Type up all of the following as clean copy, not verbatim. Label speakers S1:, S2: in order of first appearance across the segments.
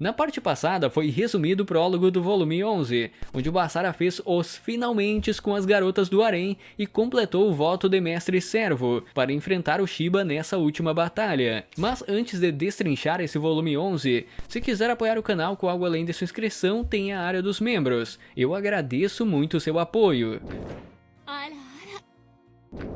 S1: Na parte passada foi resumido o prólogo do volume 11, onde o Basara fez os finalmente com as garotas do harém e completou o voto de mestre servo para enfrentar o Shiba nessa última batalha. Mas antes de destrinchar esse volume 11, se quiser apoiar o canal com algo além de sua inscrição, tem a área dos membros. Eu agradeço muito o seu apoio.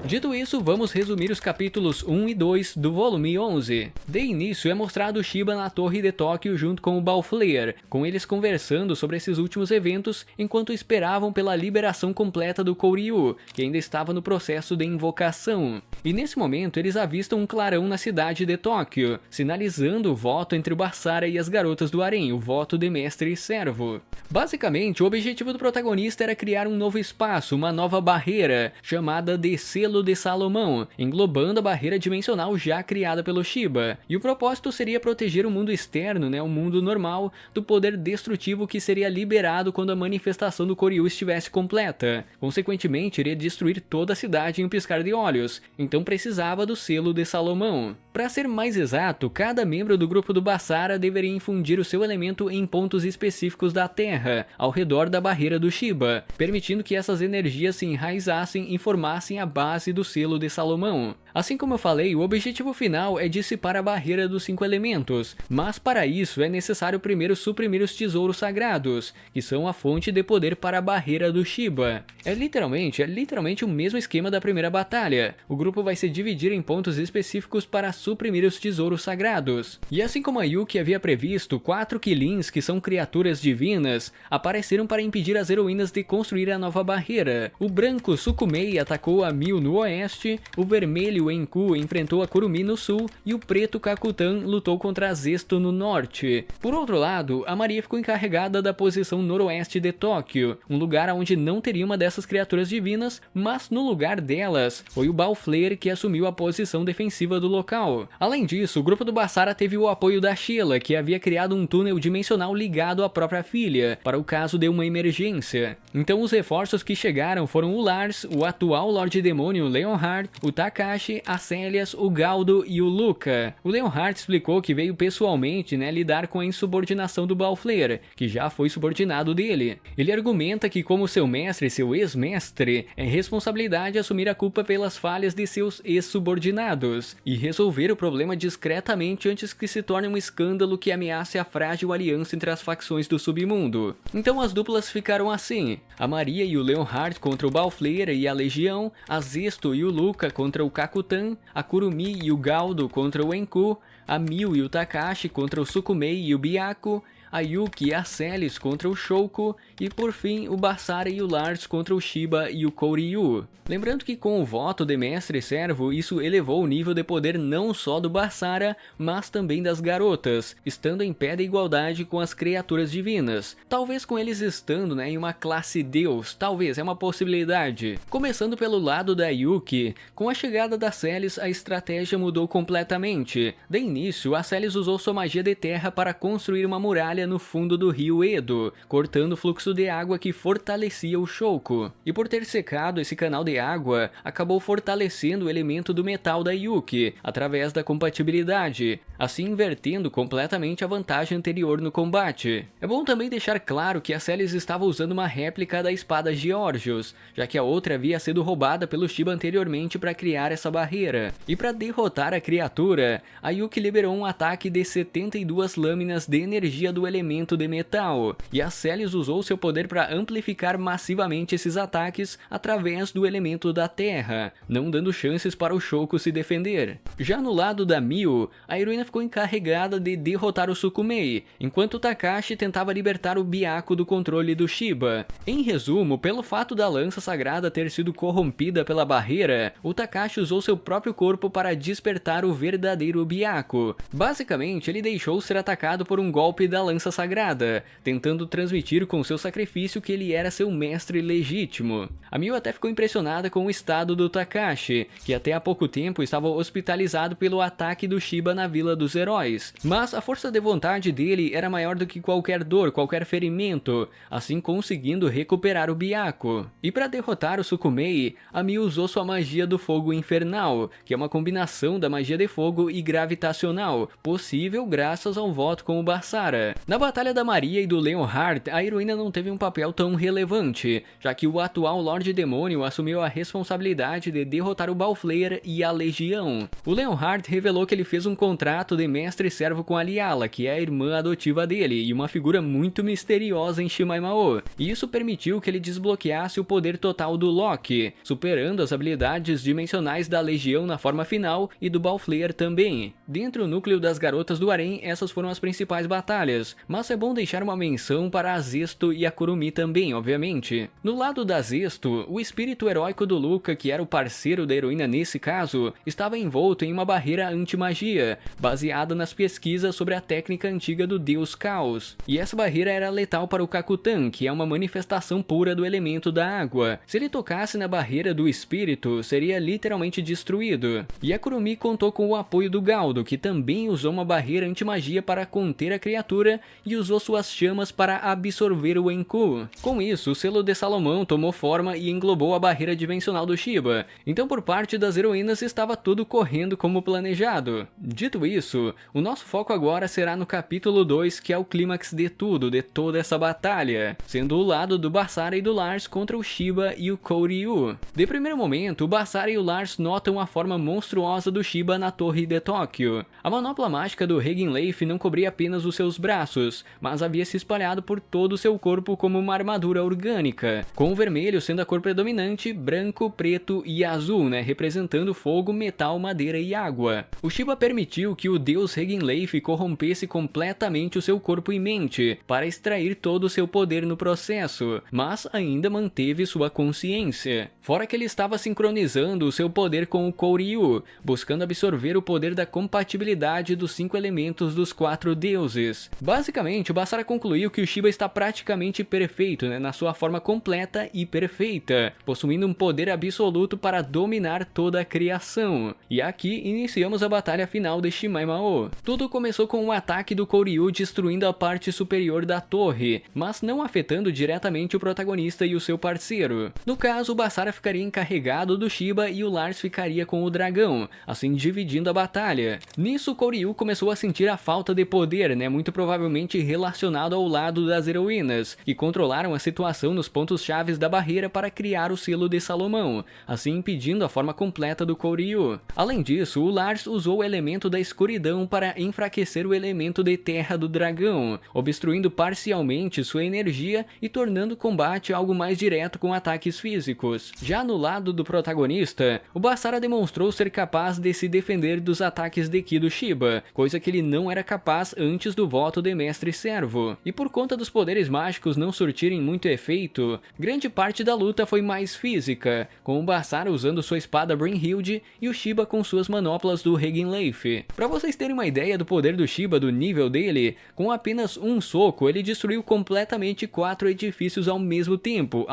S1: Dito isso, vamos resumir os capítulos 1 e 2 do volume 11. De início é mostrado o Shiba na torre de Tóquio junto com o Balflayer, com eles conversando sobre esses últimos eventos enquanto esperavam pela liberação completa do Kouryu, que ainda estava no processo de invocação. E nesse momento eles avistam um clarão na cidade de Tóquio, sinalizando o voto entre o Basara e as garotas do harém, o voto de mestre e servo. Basicamente, o objetivo do protagonista era criar um novo espaço, uma nova barreira, chamada de Selo de Salomão, englobando a barreira dimensional já criada pelo Shiba. E o propósito seria proteger o mundo externo, o mundo normal, do poder destrutivo que seria liberado quando a manifestação do Kouryu estivesse completa. Consequentemente, iria destruir toda a cidade em um piscar de olhos, então precisava do Selo de Salomão. Para ser mais exato, cada membro do grupo do Basara deveria infundir o seu elemento em pontos específicos da Terra, ao redor da barreira do Shiba, permitindo que essas energias se enraizassem e formassem a base do Selo de Salomão. Assim como eu falei, o objetivo final é dissipar a barreira dos 5 elementos, mas para isso é necessário primeiro suprimir os tesouros sagrados, que são a fonte de poder para a barreira do Shiba. É literalmente o mesmo esquema da primeira batalha. O grupo vai se dividir em pontos específicos para suprimir os tesouros sagrados. E assim como a Yuki havia previsto, 4 Killins, que são criaturas divinas, apareceram para impedir as heroínas de construir a nova barreira. O branco Sukumei atacou a Miu no oeste, o vermelho Enku enfrentou a Kurumi no sul e o preto Kakutan lutou contra a Zesto no norte. Por outro lado, a Maria ficou encarregada da posição noroeste de Tóquio, um lugar onde não teria uma dessas criaturas divinas, mas no lugar delas foi o Balflayer que assumiu a posição defensiva do local. Além disso, o grupo do Basara teve o apoio da Sheila, que havia criado um túnel dimensional ligado à própria filha, para o caso de uma emergência. Então os reforços que chegaram foram o Lars, o atual Lorde Demônio Leonhard, o Takashi, a Célias, o Galdo e o Luca. O Leonhard explicou que veio pessoalmente lidar com a insubordinação do Balflayer, que já foi subordinado dele. Ele argumenta que como seu mestre, seu ex-mestre, é responsabilidade assumir a culpa pelas falhas de seus ex-subordinados, e resolver o problema discretamente antes que se torne um escândalo que ameace a frágil aliança entre as facções do submundo. Então as duplas ficaram assim, a Maria e o Leonhard contra o Balflayer e a Legião, a Zesto e o Luca contra o Kakutan, a Kurumi e o Galdo contra o Enku, a Miu e o Takashi contra o Sukumei e o Byaku, a Yuki e a Celis contra o Shouko, e por fim o Basara e o Lars contra o Shiba e o Kouryu. Lembrando que com o voto de mestre servo, isso elevou o nível de poder não só do Basara, mas também das garotas, estando em pé de igualdade com as criaturas divinas. Talvez com eles estando em uma classe Deus, talvez, é uma possibilidade. Começando pelo lado da Yuki, com a chegada da Celis a estratégia mudou completamente. De início, a Celis usou sua magia de terra para construir uma muralha no fundo do rio Edo, cortando o fluxo de água que fortalecia o Shouko. E por ter secado esse canal de água, acabou fortalecendo o elemento do metal da Yuki, através da compatibilidade, assim invertendo completamente a vantagem anterior no combate. É bom também deixar claro que a Celis estava usando uma réplica da espada Georgios, já que a outra havia sido roubada pelo Shiba anteriormente para criar essa barreira. E para derrotar a criatura, a Yuki liberou um ataque de 72 lâminas de energia do elemento de metal, e a Celis usou seu poder para amplificar massivamente esses ataques através do elemento da terra, não dando chances para o Shouko se defender. Já no lado da Miu, a heroína ficou encarregada de derrotar o Sukumei, enquanto o Takashi tentava libertar o Byaku do controle do Shiba. Em resumo, pelo fato da lança sagrada ter sido corrompida pela barreira, o Takashi usou seu próprio corpo para despertar o verdadeiro Byaku. Basicamente, ele deixou ser atacado por um golpe da lança sagrada, tentando transmitir com seu sacrifício que ele era seu mestre legítimo. A Miu até ficou impressionada com o estado do Takashi, que até há pouco tempo estava hospitalizado pelo ataque do Shiba na vila mochila dos heróis, mas a força de vontade dele era maior do que qualquer dor, qualquer ferimento, assim conseguindo recuperar o Byakuya. E para derrotar o Sukumei, a Mi usou sua magia do fogo infernal, que é uma combinação da magia de fogo e gravitacional, possível graças ao voto com o Basara. Na batalha da Maria e do Leonhard, a heroína não teve um papel tão relevante, já que o atual Lorde Demônio assumiu a responsabilidade de derrotar o Balflayer e a Legião. O Leonhard revelou que ele fez um contrato de mestre-servo com a Liala, que é a irmã adotiva dele, e uma figura muito misteriosa em Shimaimao. E isso permitiu que ele desbloqueasse o poder total do Loki, superando as habilidades dimensionais da Legião na forma final e do Balflayer também. Dentro do núcleo das Garotas do Harém, essas foram as principais batalhas, mas é bom deixar uma menção para a Zesto e a Kurumi também, obviamente. No lado da Zesto, o espírito heróico do Luca, que era o parceiro da heroína nesse caso, estava envolto em uma barreira anti-magia, baseada nas pesquisas sobre a técnica antiga do Deus Caos. E essa barreira era letal para o Kakutan, que é uma manifestação pura do elemento da água. Se ele tocasse na barreira do espírito, seria literalmente destruído. E a Kurumi contou com o apoio do Galdo, que também usou uma barreira anti-magia para conter a criatura e usou suas chamas para absorver o Enku. Com isso, o selo de Salomão tomou forma e englobou a barreira dimensional do Shiba. Então, por parte das heroínas, estava tudo correndo como planejado. Dito isso, o nosso foco agora será no capítulo 2, que é o clímax de tudo, de toda essa batalha, sendo o lado do Basara e do Lars contra o Shiba e o Koryu. De primeiro momento, o Basara e o Lars notam a forma monstruosa do Shiba na torre de Tóquio. A manopla mágica do Regenleif não cobria apenas os seus braços, mas havia se espalhado por todo o seu corpo como uma armadura orgânica, com o vermelho sendo a cor predominante, branco, preto e azul, representando fogo, metal, madeira e água. O Shiba permitiu que o deus Regenleif corrompesse completamente o seu corpo e mente, para extrair todo o seu poder no processo, mas ainda manteve sua consciência. Fora que ele estava sincronizando o seu poder com o Koryu, buscando absorver o poder da compatibilidade dos 5 elementos dos 4 deuses. Basicamente, o Basara concluiu que o Shiba está praticamente perfeito, na sua forma completa e perfeita, possuindo um poder absoluto para dominar toda a criação. E aqui iniciamos a batalha final de Shimaimao. Tudo começou com um ataque do Koryu destruindo a parte superior da torre, mas não afetando diretamente o protagonista e o seu parceiro. No caso, o Basara ficaria encarregado do Shiba e o Lars ficaria com o dragão, assim dividindo a batalha. Nisso, o Koryu começou a sentir a falta de poder, muito provavelmente relacionado ao lado das heroínas, que controlaram a situação nos pontos chaves da barreira para criar o selo de Salomão, assim impedindo a forma completa do Koryu. Além disso, o Lars usou o elemento da escuridão para enfraquecer o elemento de terra do dragão, obstruindo parcialmente sua energia e tornando o combate algo mais direto com ataques físicos. Já no lado do protagonista, o Basara demonstrou ser capaz de se defender dos ataques de Ki do Shiba, coisa que ele não era capaz antes do voto de mestre-servo. E por conta dos poderes mágicos não surtirem muito efeito, grande parte da luta foi mais física, com o Basara usando sua espada Brynhilde e o Shiba com suas manoplas do Regenleif. Para vocês terem uma ideia do poder do Shiba, do nível dele, com apenas um soco ele destruiu completamente 4 edifícios ao mesmo tempo.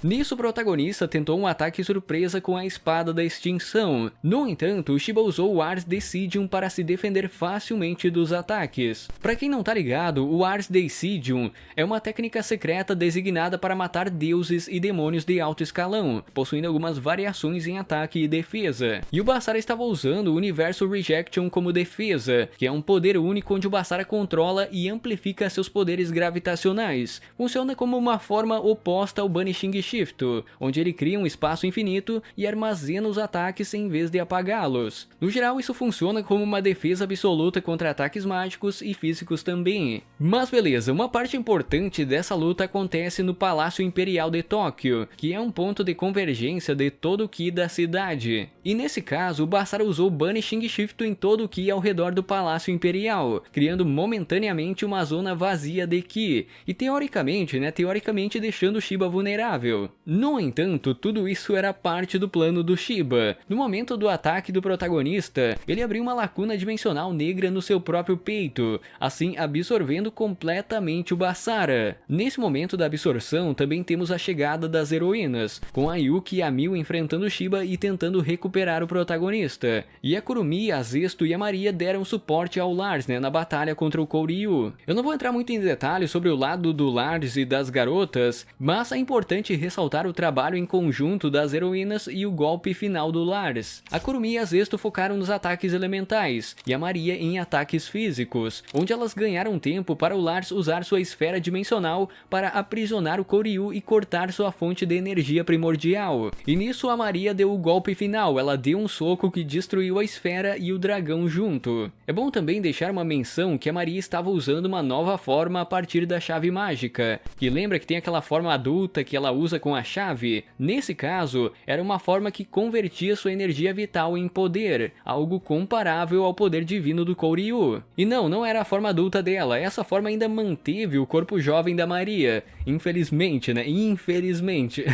S1: Nisso o protagonista tentou um ataque surpresa com a espada da extinção. No entanto, o Shiba usou o Ars Decidium para se defender facilmente dos ataques. Para quem não tá ligado, o Ars Decidium é uma técnica secreta designada para matar deuses e demônios de alto escalão, possuindo algumas variações em ataque e defesa. E o Basara estava usando o Universo Rejection como defesa, que é um poder único onde o Basara controla e amplifica seus poderes gravitacionais. Funciona como uma forma oposta ao Banishing Shift, onde ele cria um espaço infinito e armazena os ataques em vez de apagá-los. No geral, isso funciona como uma defesa absoluta contra ataques mágicos e físicos também. Mas beleza, uma parte importante dessa luta acontece no Palácio Imperial de Tóquio, que é um ponto de convergência de todo o Ki da cidade. E nesse caso, o Basara usou Banishing Shift em todo o Ki ao redor do Palácio Imperial, criando momentaneamente uma zona vazia de Ki, e teoricamente deixando o Shiba vulnerável. No entanto, tudo isso era parte do plano do Shiba. No momento do ataque do protagonista, ele abriu uma lacuna dimensional negra no seu próprio peito, assim absorvendo completamente o Basara. Nesse momento da absorção, também temos a chegada das heroínas, com a Yuki e a Miu enfrentando o Shiba e tentando recuperar o protagonista, e a Kurumi a Zesto e a Maria deram suporte ao Lars, né, na batalha contra o Koryu. Eu não vou entrar muito em detalhes sobre o lado do Lars e das garotas, mas é importante ressaltar o trabalho em conjunto das heroínas e o golpe final do Lars. A Kurumi e a Zesto focaram nos ataques elementais, e a Maria em ataques físicos, onde elas ganharam tempo para o Lars usar sua esfera dimensional para aprisionar o Koryu e cortar sua fonte de energia primordial. E nisso a Maria deu o golpe final, ela deu um soco que destruiu a esfera e o dragão junto. É bom também deixar uma menção que a Maria estava usando uma nova forma a partir da chave mágica, que lembra que tem aquela forma adulta que ela usa com a chave? Nesse caso, era uma forma que convertia sua energia vital em poder, algo comparável ao poder divino do Koryu. E não era a forma adulta dela, essa forma ainda manteve o corpo jovem da Maria. Infelizmente, né? Infelizmente.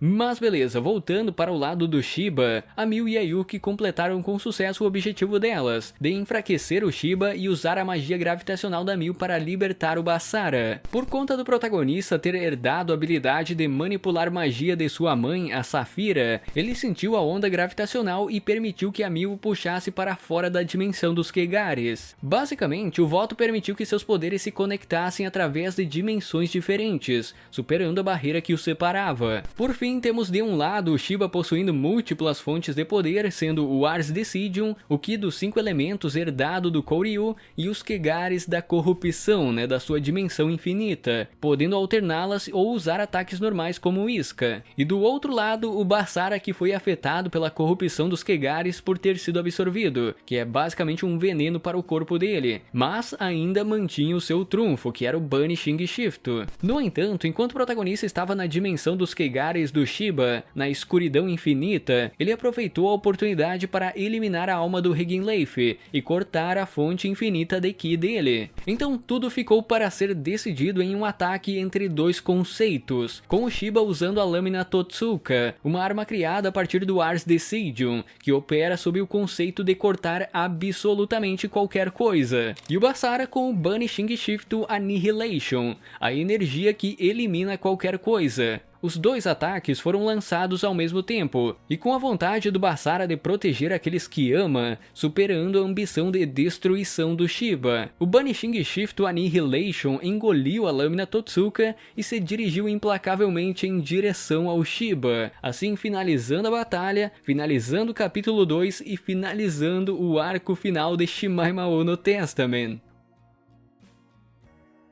S1: Mas beleza, voltando para o lado do Shiba, a Miu e a Yuki completaram com sucesso o objetivo delas, de enfraquecer o Shiba e usar a magia gravitacional da Miu para libertar o Basara. Por conta do protagonista ter herdado a habilidade de manipular magia de sua mãe, a Safira, ele sentiu a onda gravitacional e permitiu que a Miu o puxasse para fora da dimensão dos Kegares. Basicamente, o voto permitiu que seus poderes se conectassem através de dimensões diferentes, superando a barreira que os separava. Por fim, temos de um lado o Shiba possuindo múltiplas fontes de poder, sendo o Ars Decidium, o Ki dos 5 elementos herdado do Koryu, e os Kegares da corrupção, né, da sua dimensão infinita, podendo alterná-las ou usar ataques normais como isca. E do outro lado, o Basara, que foi afetado pela corrupção dos Kegares por ter sido absorvido, que é basicamente um veneno para o corpo dele, mas ainda mantinha o seu trunfo, que era o Banishing Shift. No entanto, enquanto o protagonista estava na dimensão dos Kegares do Shiba, na escuridão infinita, ele aproveitou a oportunidade para eliminar a alma do Reginleif e cortar a fonte infinita de Ki dele. Então tudo ficou para ser decidido em um ataque entre dois conceitos, com o Shiba usando a lâmina Totsuka, uma arma criada a partir do Ars Decidium, que opera sob o conceito de cortar absolutamente qualquer coisa, e o Basara com o Banishing Shift Annihilation, a energia que elimina qualquer coisa. Os dois ataques foram lançados ao mesmo tempo, e com a vontade do Basara de proteger aqueles que ama, superando a ambição de destruição do Shiba. O Banishing Shift Annihilation engoliu a lâmina Totsuka e se dirigiu implacavelmente em direção ao Shiba, assim finalizando a batalha, finalizando o capítulo 2 e finalizando o arco final de Shimaimao no Testament.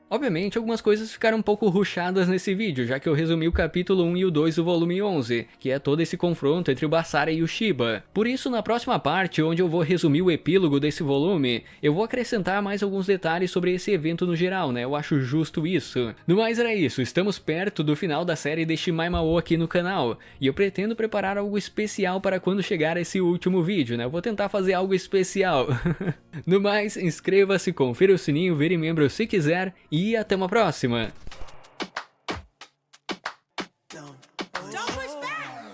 S1: Obviamente, algumas coisas ficaram um pouco rushadas nesse vídeo, já que eu resumi o capítulo 1 e o 2 do volume 11, que é todo esse confronto entre o Basara e o Shiba. Por isso, na próxima parte, onde eu vou resumir o epílogo desse volume, eu vou acrescentar mais alguns detalhes sobre esse evento no geral, né? Eu acho justo isso. No mais era isso, estamos perto do final da série de Shimaimao aqui no canal, e eu pretendo preparar algo especial para quando chegar esse último vídeo, né? Eu vou tentar fazer algo especial. No mais, inscreva-se, confira o sininho, vire membro se quiser, e até uma próxima! Don't push back.